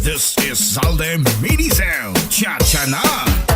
This is Salde Mini Sound. Cha-cha na!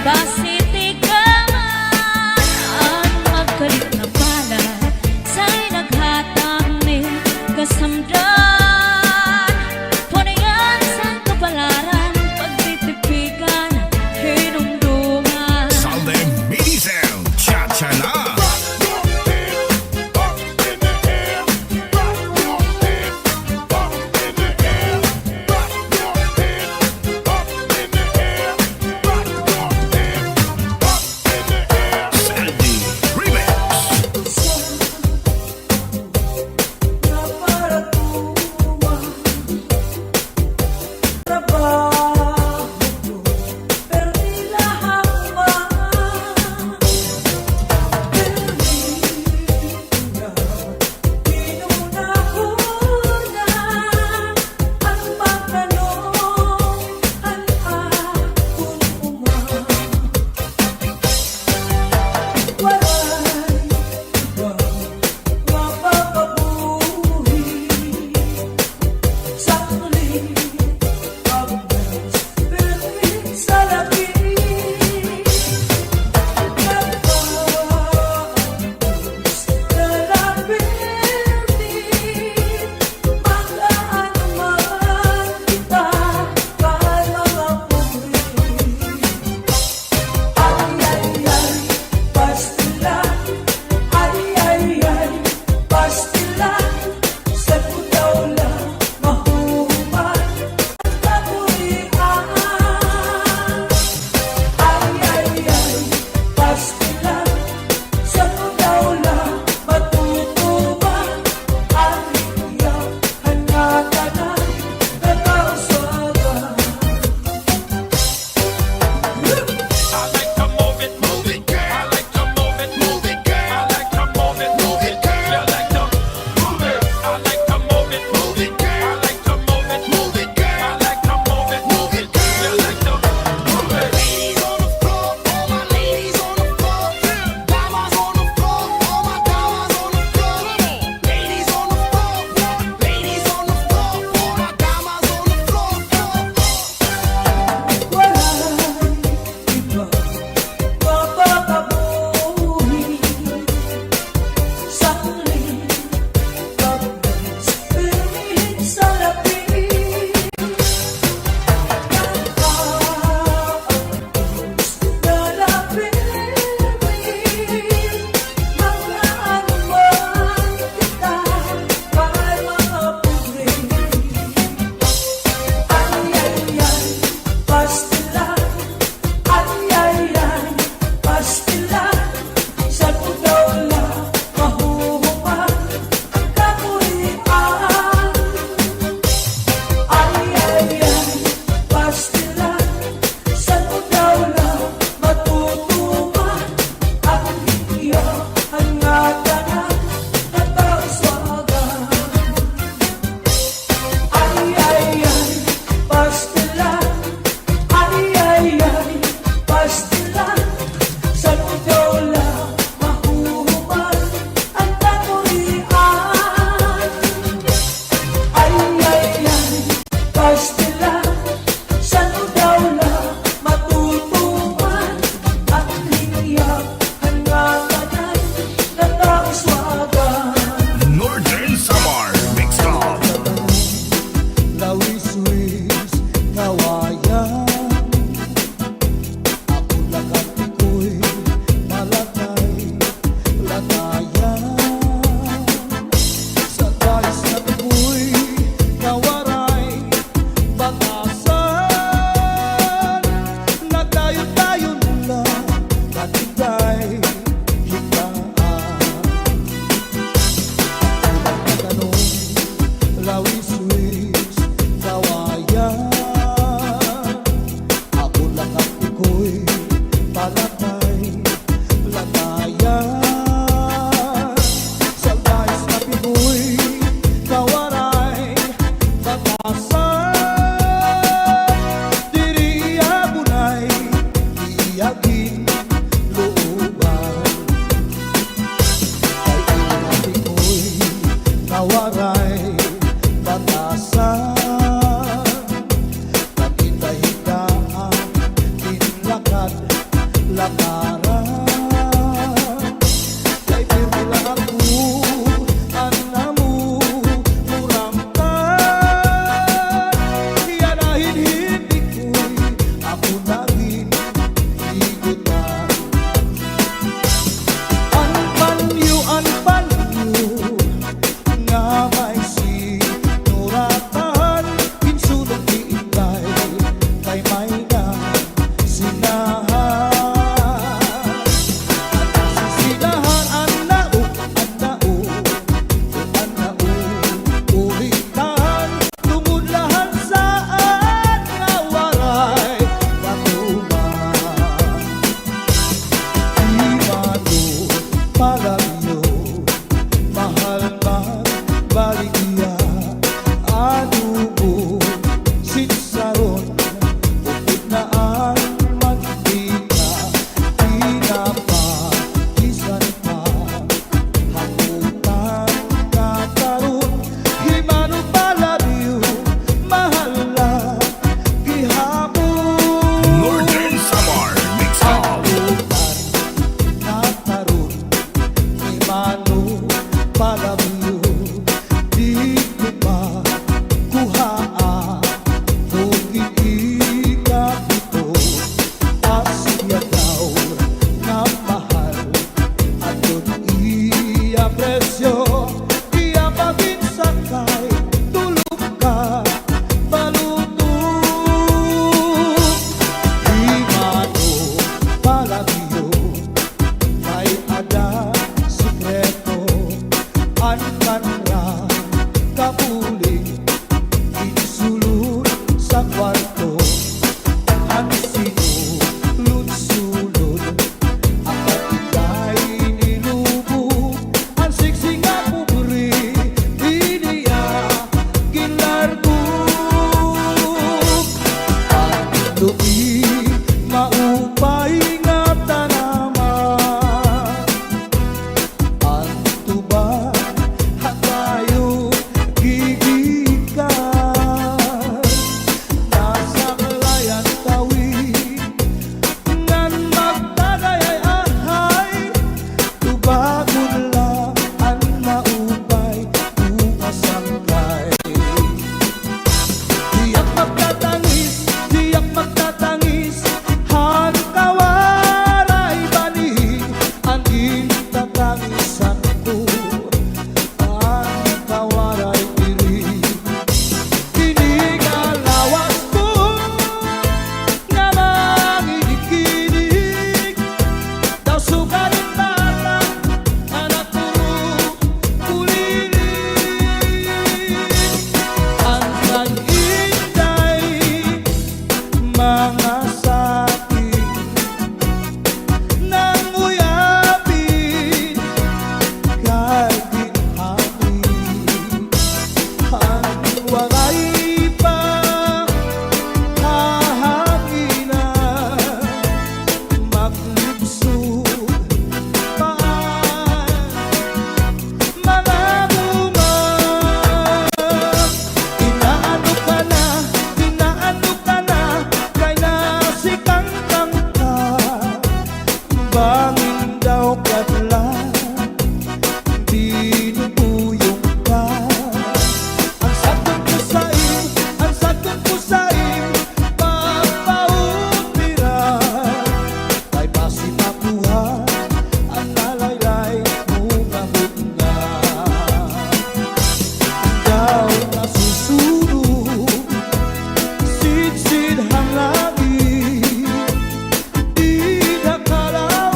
Basitigaman ang magkalit na pala sa'y naghatang ni kasamdan. Punayan sa kapalaran, pagtitipigan, hinumdungan. Salde Mini Sound, cha-cha na. Lakat maupay nga tanaman. Ang tuba hatayo gigikan, nasa kalayan tawid ngan magdagay ahay. Tubagon lang ang maupay umasanggay. Diyak magtatangis, diyak magtatangis, han kawaray bani. Ang itatangisan ko, ang kawaray diri. Kinigalawas ko nga mangikinig, daw sugarin bata anak puro kuliling. Ang kag-inday mga saking nang uyapin kay ginhawi. Ang waray pa hahanginan, maglibsod paan mga buman. Inaano ka na, kay nasikang kangka. Bangin daw katlan, binubuyong ka. Ang sagot ko sa'yo, ang sagot ko sa'yo, papauniran. Kay basi makuha ang lalaylay mo ngamot nga. Ikaw nasusunog, sidsid hangangin, di nakalaw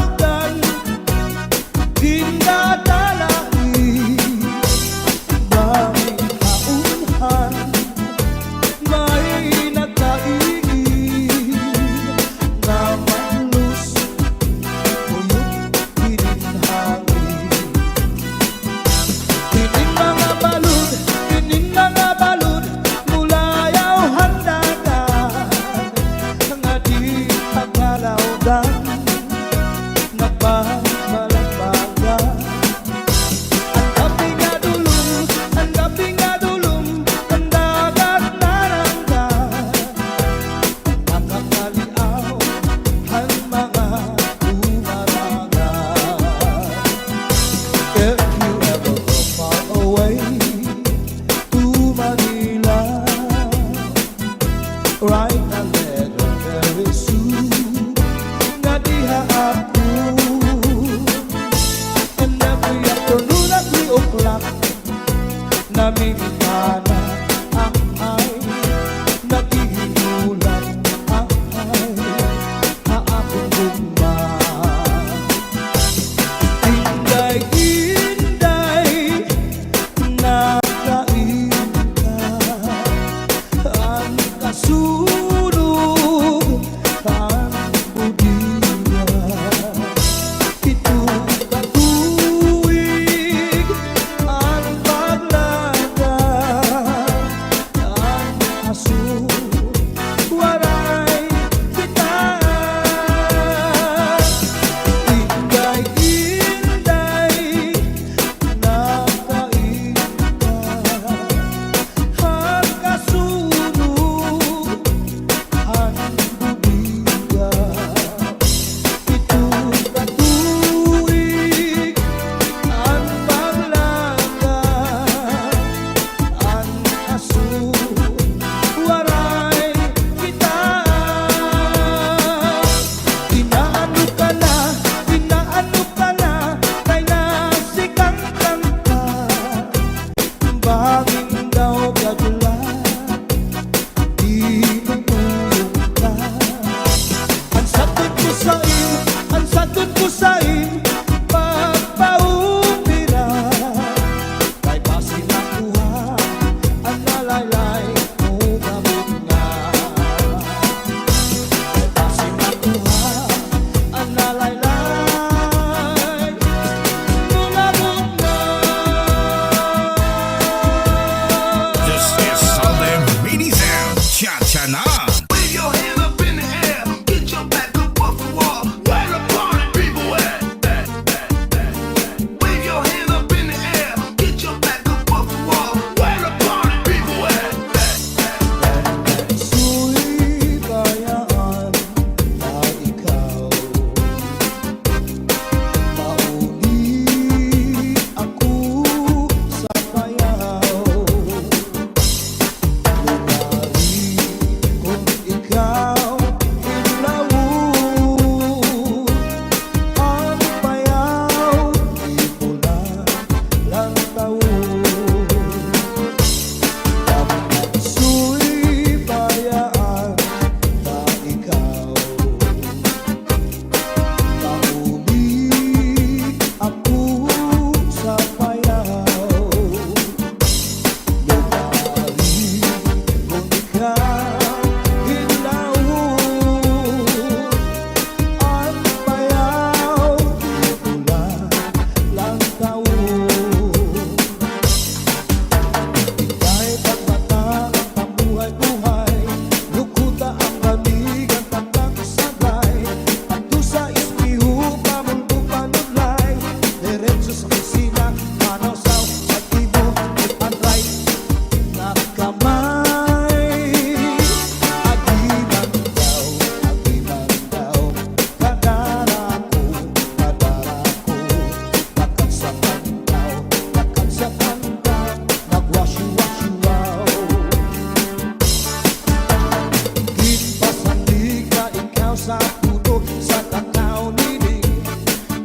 sa puno sa kakao nining.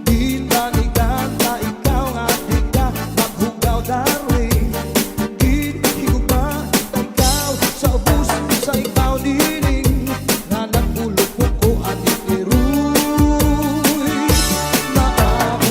Dinanigan na ikaw nga di ka maghugaw darling. Higugma na ikaw sa ubus sa ikaw nining. Nga nagpulog mo ko ating iruy na among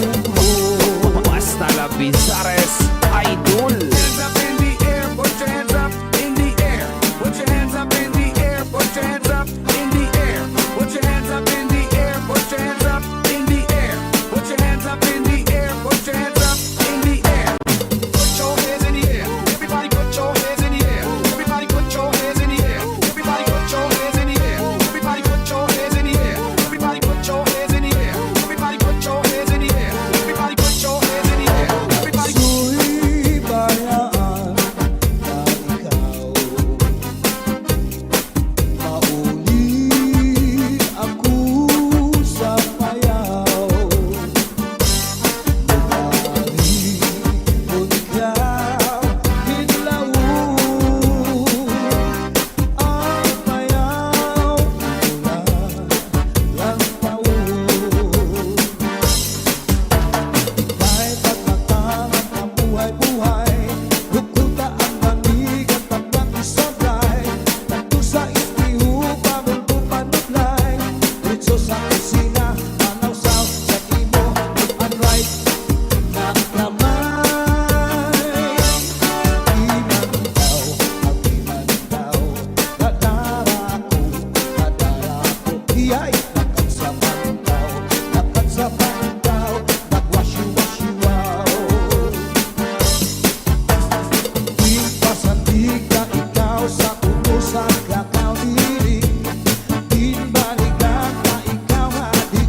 Basta la Bizares Idol. Hands up in the air, put your hands up in the air. Put your hands up in the air, put your hands up in the air. Put your hands up in the air, put your hands up in the air. Put your hands up in the air, put your hands up in the air. Put your hands in the air. Everybody put your hands in the air. Everybody put your hands in the air. Everybody put your hands in the air. Everybody put your hands in the air. Everybody put your hands in the air. Everybody put your hands in the air. Everybody put your hands in the air. Everybody Su'y bayaan na ikaw. Mauli ako sa payaw. Lumawi ko ikaw hinlaw. Ang payaw mula lang taon. Kahit pagkatangan ang buhay-buhay, lukuta ang manig at tapat isabay. Nagtusa istiho, pamulto panutlay. Diretso sa kusina, manawsaw sa imo, and right na kamay. Di man daw, kadara ko, iyay, lakad sa pantaw, nagwasyo-wasyo-wow. Di pasandig na ikaw sa puno sa kakao niling. Di balikan na ikaw nga di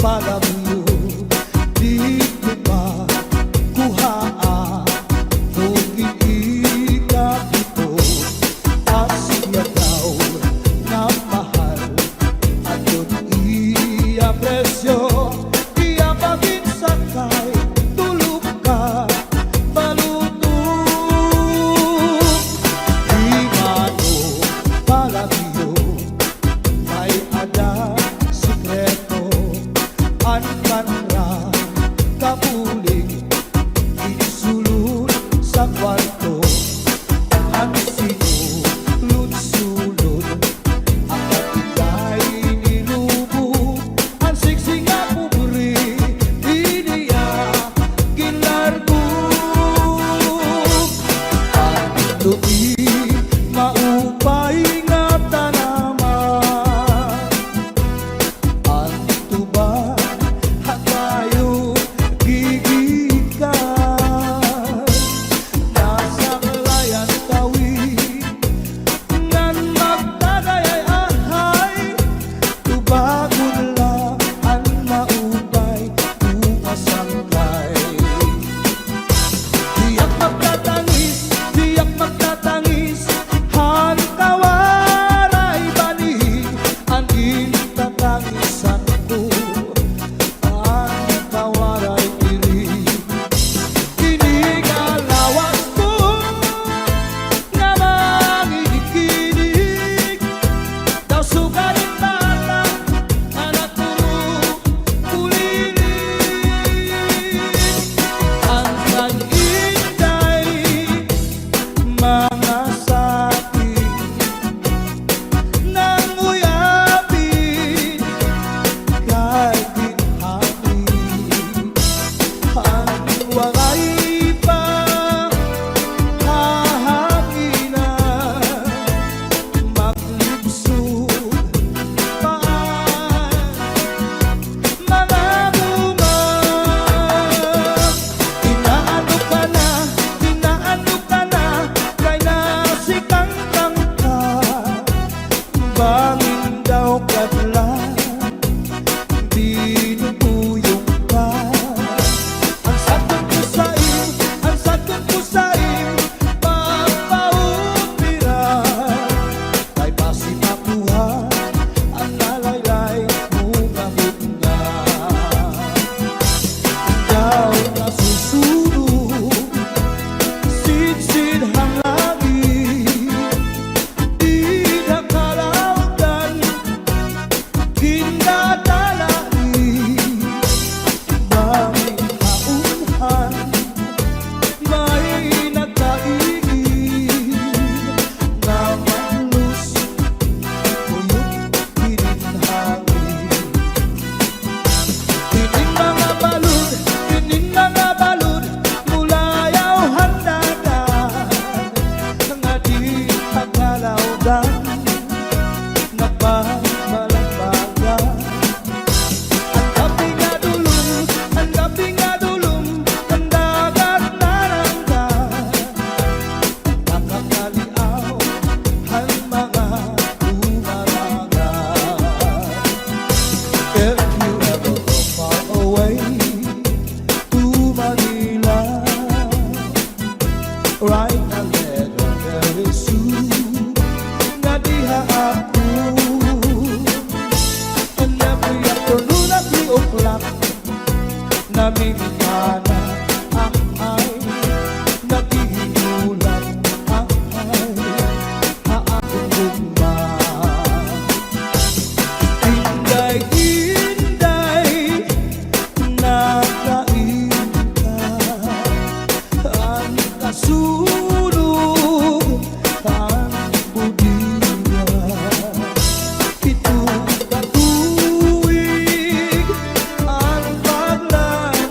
palamyo, di ko pa kuhaan kung hindi ka ito. Asya daw na mahal at yun i-apresyo. Iyabagin sakay, tulog ka, malutong. Di mano palamyo, may ada sikreto. Ang kanra kapuling, inisulot sa kwarto. Ang sinulod-sulod, ang katigay nilubog. Ang siksing nga pubri, iniya ginarbog. Ang tuwi, maupay nga tanaman. Ang tuba, hatayo gigikan. Nasa layan tawid, ngan magdadayay-ahay. Tubagon lang ang maupay, umasangkay. Diyak magtatangis, diyak magtatangis, hanggang waray balik. Ang itatangisan ko, hanggang waray diri. Kinigalawas ko na mangikinig. Daw sugaring bata, anak puro kulinig. Ang kag-inday, mga saking nang uyapin kay ginhangin. Ang waray pa hahanginan, maglibsod paan mga bunga. Inaano ka na, kay nasikangkang ka. Bangin daw kadlan, binubuyong ka. Ang sakot ko sa'yo, ang sakot ko sa'yo, papautiran. Kay basi makuha, ang nalaylay mo ngamit na. Ikaw nasusunog, sidsid hangangin. Di nakalautan, kinadalain. Banging kaunhan, may nagkaigin. Na malus, uyok pininhangin. Kining mga balud, mulayaw handagan. Nga di pagkalawdan, nagbabalambagan. Ang gabi nga dulong, ang gabi nga dulong, ang dagat naranggan. Nakakaliaw ang mga umarangan. If you ever go far away to Manila, write a letter very soon. Nga diha ako, and every afternoon at 3 o'clock, namimikana ang ay, naghihinulan ang ay, haakong gugma. Inday-inday, nakain ka. Ang kasunog, ang budiwa. Itong katuwig, ang paglagay.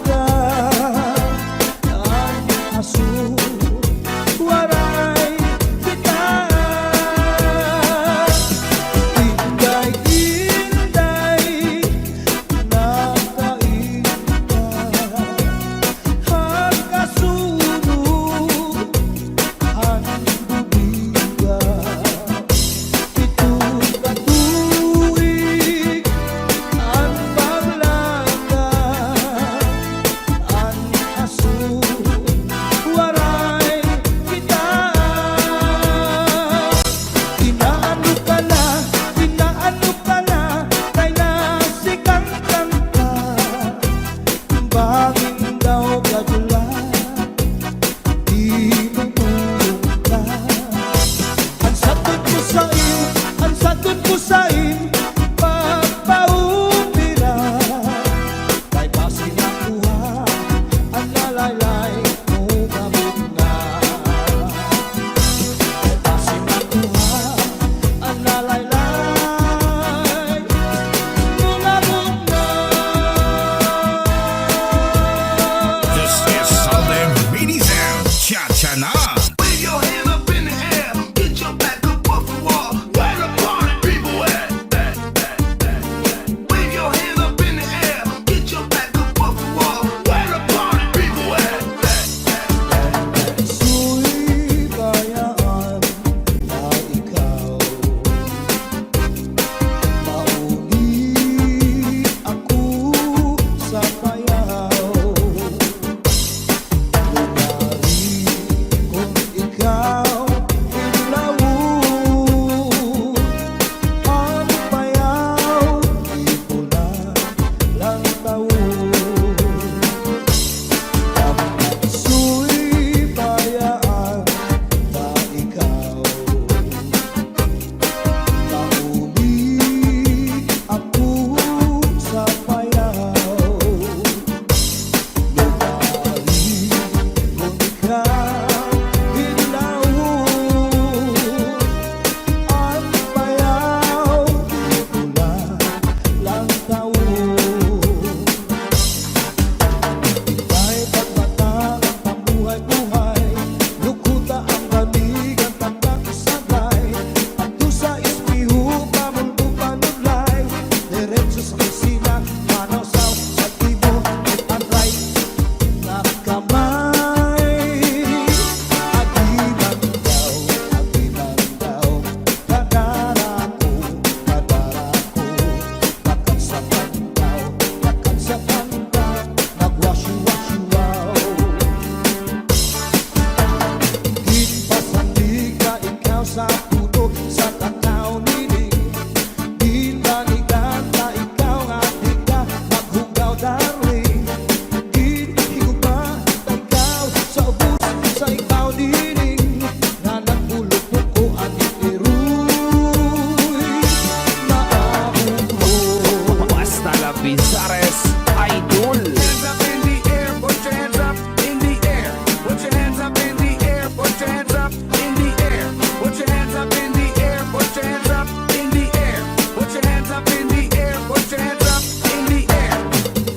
Lapizares Idol. Hands up in the air, put your hands up in the air. Put your hands up in the air, put your hands up in the air. Put your hands up in the air, put your hands up in the air. Put your hands up in the air, put your hands up in the air.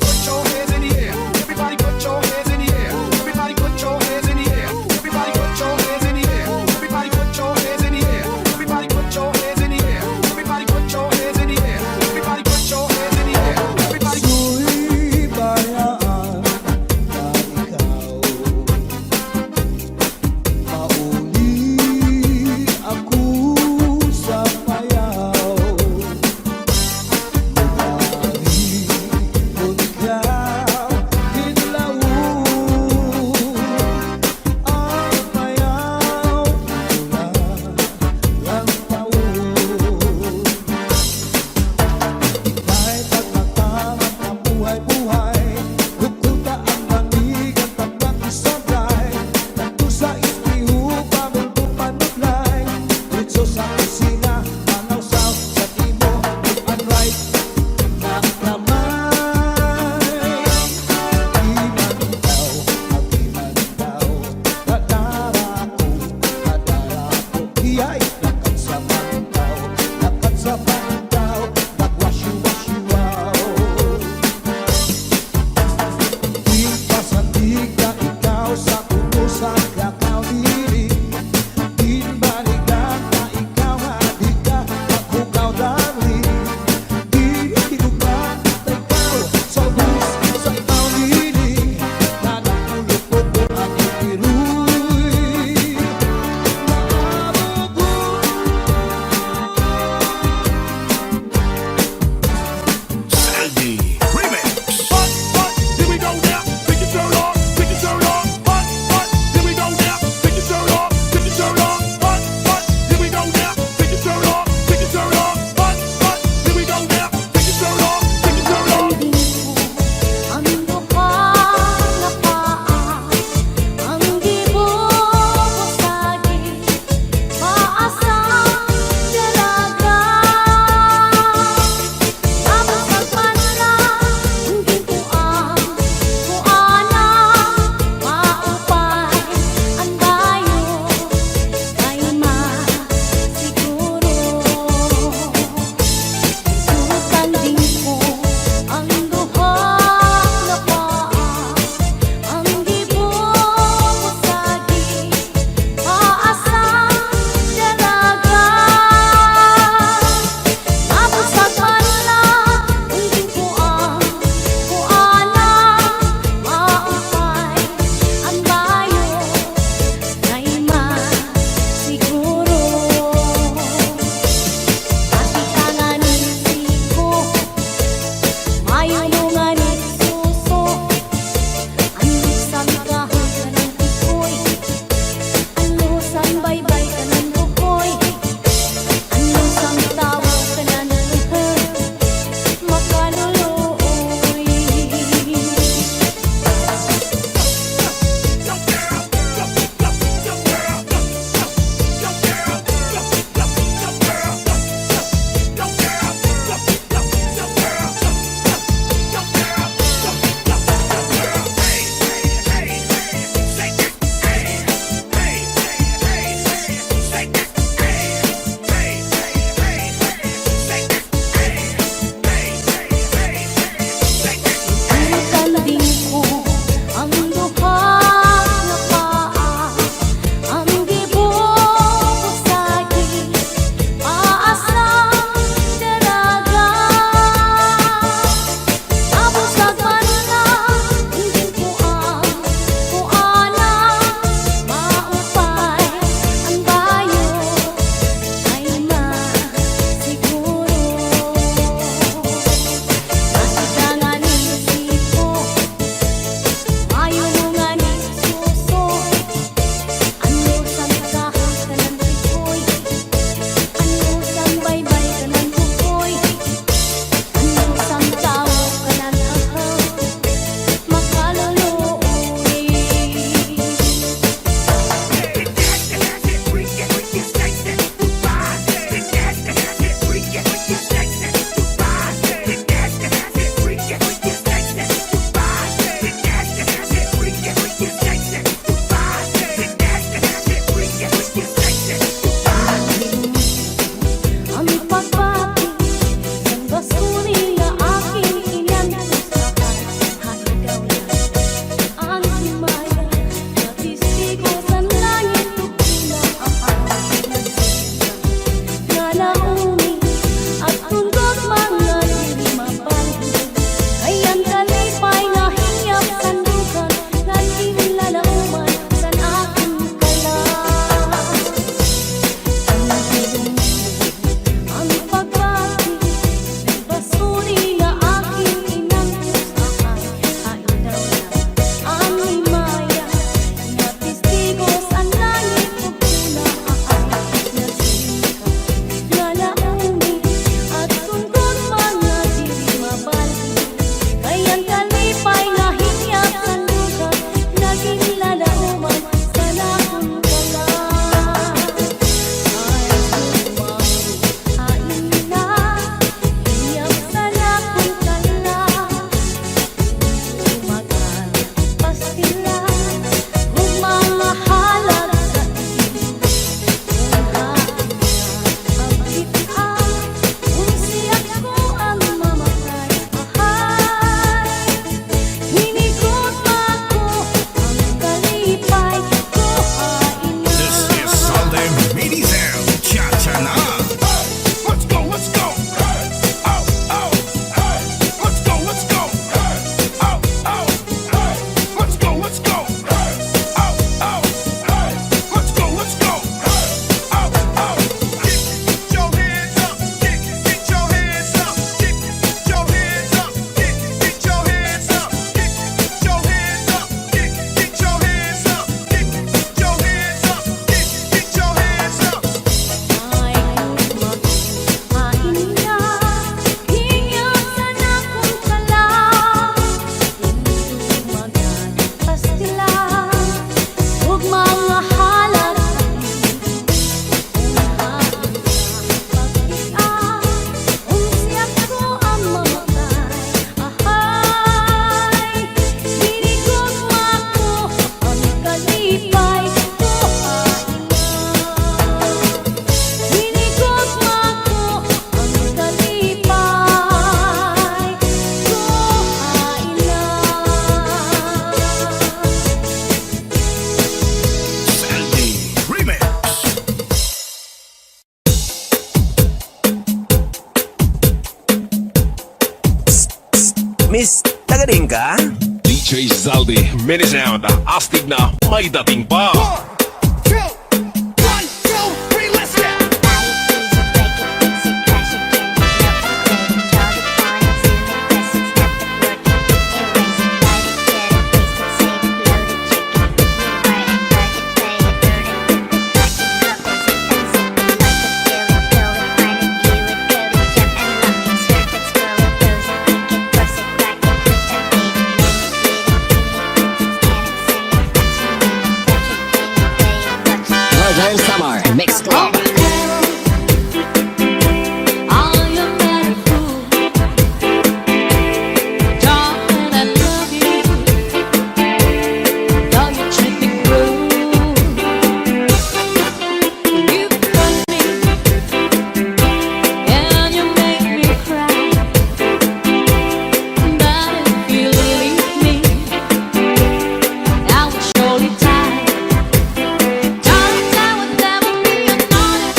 Put your hands in the air. Everybody put your hands in the air. Everybody put your hands in the air. Everybody put your hands in the air. Everybody put your hands in the air. Everybody put your hands in the air. Everybody put your hands in the air. Everybody put your hands in the air. Everybody Miss, tagaling ka? DJ Zaldi, mini sound, astig na may dating pa. 1, 2, 3, let's go. Northern Summer Mix Club. All your better food, darling, I love you. Though you're tripping through, you cut me and you make me cry. But if you leave me, I will surely die. Darling, I would never be another,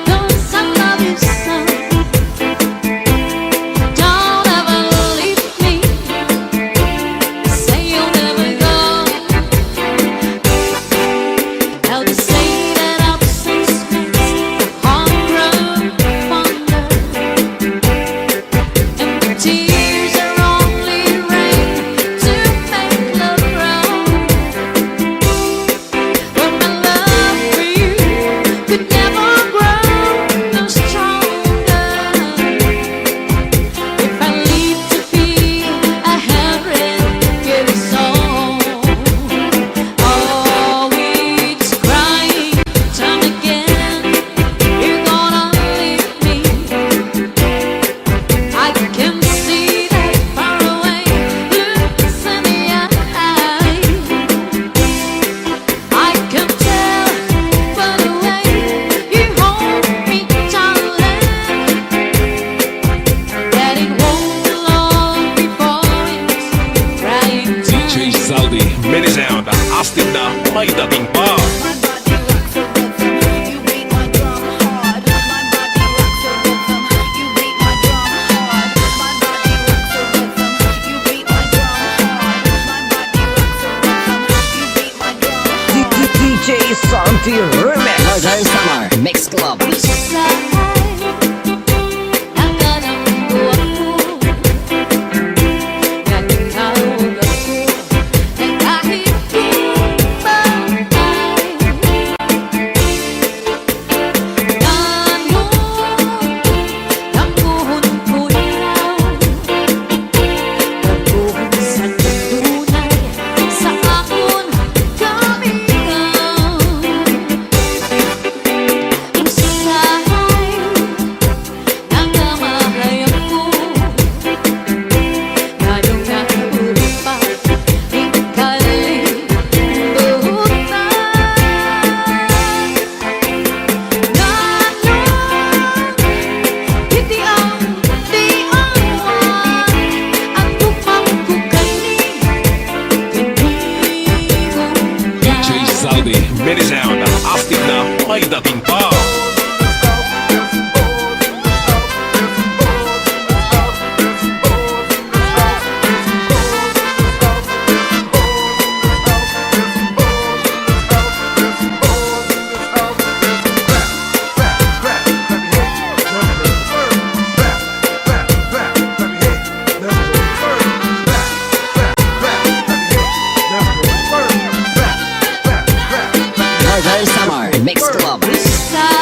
'cause I love you so. Don't ever leave me. Say you'll never go. I'll just say that I'll be so spent, hunger, wonder, and the tears are only rain to make love grow. But my love for you could never grow no stronger. If I live to be 100 years old, always crying time again, you're gonna leave me. I can see that far away looks in the eye. I can tell by the way you hold me, darling, that it won't be long before it's crying time. DJ Zaldi, mini sound, astig na may dating pa. My body rocks the rhythm, you beat my drum hard. My body rocks the rhythm, you beat my drum hard. My body rocks the rhythm, you beat my drum hard. My body rocks the rhythm, you beat my drum hard. DJ Santi Remix. Northern Summer Mix Club. DJ Zaldi, mini sound, astig na may dating pa. Northern Summer Mix Club. Side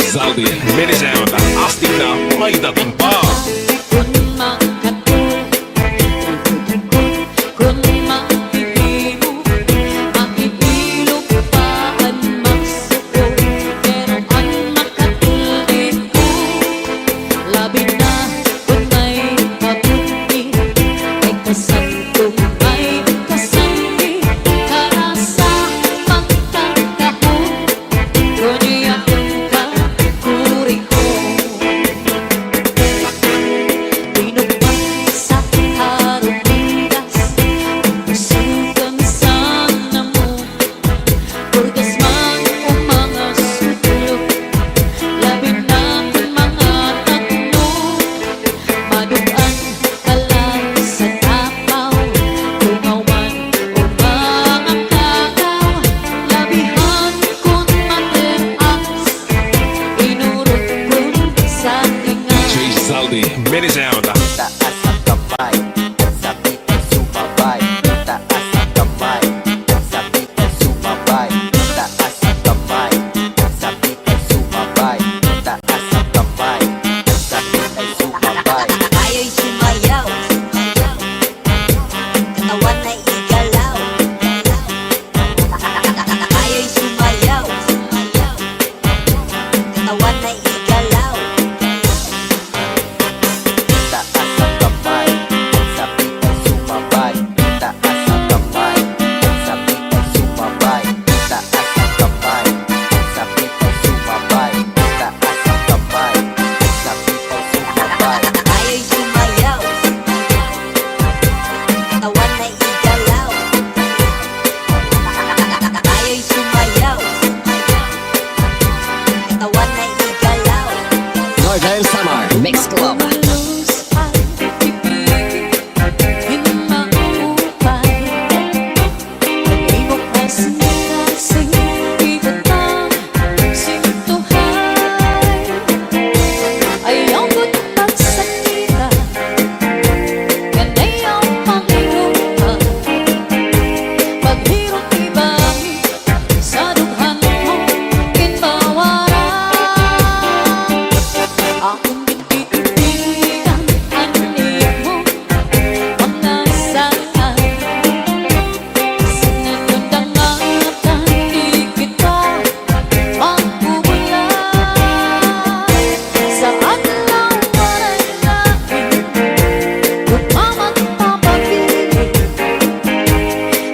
Zaldi, Mini Sound, astig na may dating pa. Kung makatulog, kung makipili mo, makipilog pa ang magsuko. Pero ang makatulog ko, labi na kung may kabuti, ay kasantong may kasangi, para sa pagkakahon, kundi akong kakuri ko. Binubay sa harong-bigas, pusukan sa namon, purgas man o mga sutlog, labi na kung mga tatlo, maduan ka lang sa tapaw, tungawan o mga kakaw, labihan kung mateas, inurot kung sa tinga. DJ Zaldi, Mini Sound. Taas ang kamay, sabi ay sumabay. Taas ang kamay, sabi ay sumabay. Taas ang kamay, sabi ay sumabay. Taas ang kamay, sabi ay sumabay. Tayo'y sumayaw, katawan ay igalaw. Tayo'y sumayaw, katawan ay igalaw. Taas ang kamay, sabi ay sumabay. Taas ang kamay, sabi ay sumabay. Taas ang kamay, sabi ay sumabay. Taas ang kamay, sabi ay sumabay. Tayo'y sumayaw, katawan ay igalaw. Tayo'y sumayaw, katawan ay igalaw. Northern Summer Mix Club. Luz ay pipigil, hinaupay. Pag-ibok ay sinasing, ibutang sintuhay. Ayaw ko't pagsakita, yan ayaw panghirupan. Paghirap ibangin, sa dughan mo kinbawaran. Akong bitbitigan, anin mo ang nasaan. Sinanandangatan, di kita magbubulay. Sa adlaw waray lain, kung mamagpapapiling,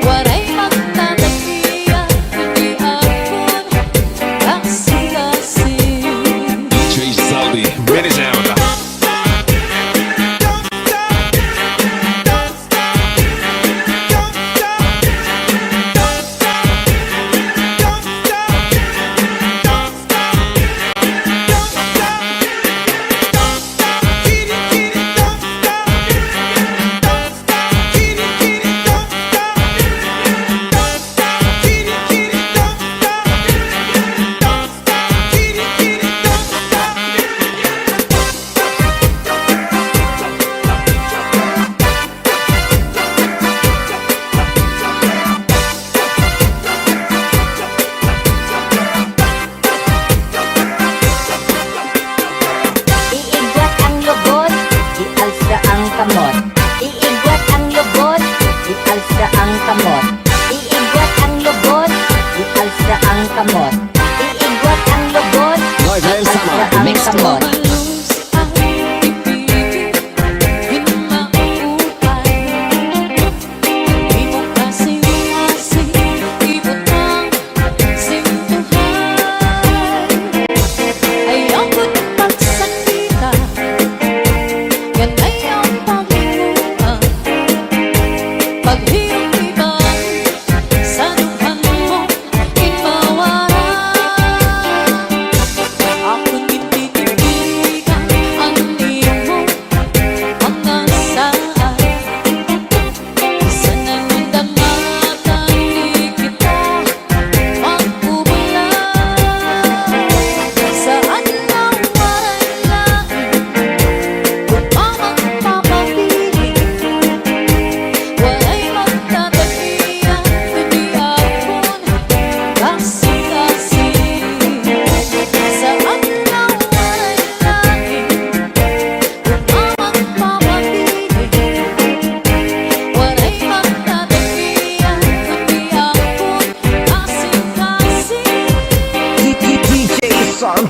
waray magtatagiya, kundi akon kasing-kasing. DJ Zaldi, Mini Sound. Iigwat ang lubot, ialsa ang kamot. Iigwat ang lubot, ialsa ang kamot. Iigwat ang lubot, ialsa ang kamot. Iigwat ang lubot, Northern Summer ialsa ang Mix Club. kamot. Luz ay pipigil, hinaupay. Ibok ay sinasing, ibutang sintuhay. Ayaw ko't pagsakita, yan ayaw panghirupan. Paghirap ibangin, sa dughan mo kinbawaran. Akong bitbitigan,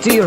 Santi